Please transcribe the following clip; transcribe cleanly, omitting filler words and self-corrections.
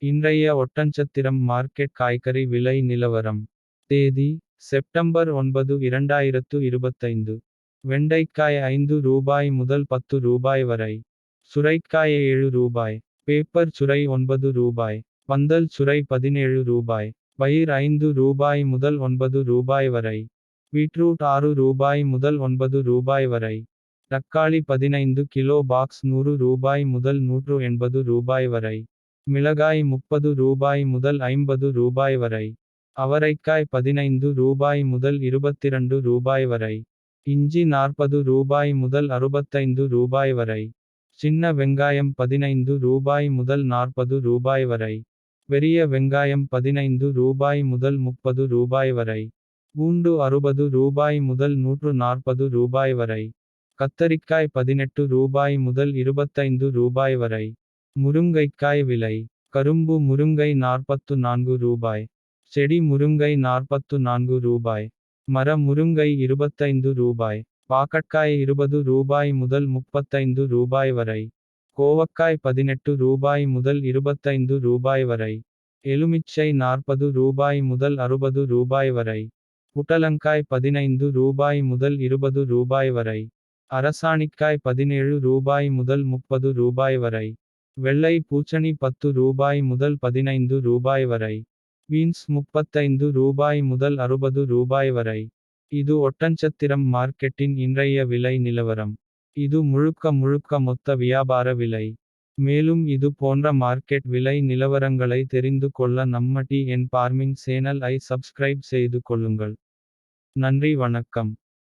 இன்றைய ஒட்டன்சத்திரம் மார்க்கெட் காய்கறி விலை நிலவரம். தேதி செப்டம்பர் 9 2025. வெண்டைக்காய் ரூபாய் 5 முதல் ரூபாய் 10 வரை. சுரைக்காய் ரூபாய். பேப்பர் சுரை ரூபாய். பந்தல் சுரை ரூபாய். பயிர் ரூபாய் முதல் ரூபாய் வரை. பீட்ரூட் ரூபாய் முதல் ரூபாய் வரை. தக்காளி 15 கிலோ பாக்ஸ் ரூபாய் முதல் ரூபாய் வரை. மிளகாய் ரூபாய் முதல் ரூபாய் வரை. அவரைக்காய் ரூபாய் முதல் ரூபாய் வரை. இஞ்சி ரூபாய் முதல் ரூபாய் வரை. சின்ன வெங்காயம் ரூபாய் முதல் ரூபாய் வரை. பெரிய வெங்காயம் ரூபாய் முதல் ரூபாய் வரை. பூண்டு ரூபாய் முதல் ரூபாய் வரை. கத்தரிக்காய் ரூபாய் முதல் ரூபாய் வரை. முருங்கைக்காய் விலை. கரும்பு முருங்கை ரூபாய். செடி முருங்கை ரூபாய். மர முருங்கை ரூபாய். பாக்கட்காய் ரூபாய் முதல் ரூபாய் வரை. கோவக்காய் ரூபாய் முதல் ரூபாய் வரை. எலுமிச்சை ரூபாய் முதல் ரூபாய் வரை. புடலங்காய் ரூபாய் முதல் ரூபாய் வரை. அரசாணிக்காய் ரூபாய் முதல் ரூபாய் வரை. வெள்ளை பூசணி ரூபாய் முதல் ரூபாய் வரை. பீன்ஸ் ரூபாய் முதல் ரூபாய் வரை. இது ஒட்டன்சத்திரம் மார்க்கெட்டின் இன்றைய விலை நிலவரம். இது முழுக்க மொத்த வியாபார விலை. மேலும் இது போன்ற மார்க்கெட் விலை நிலவரங்களை தெரிந்து கொள்ள நம்ம TN Farming சேனல் ஐ சப்ஸ்கிரைப் செய்து கொள்ளுங்கள். நன்றி வணக்கம்.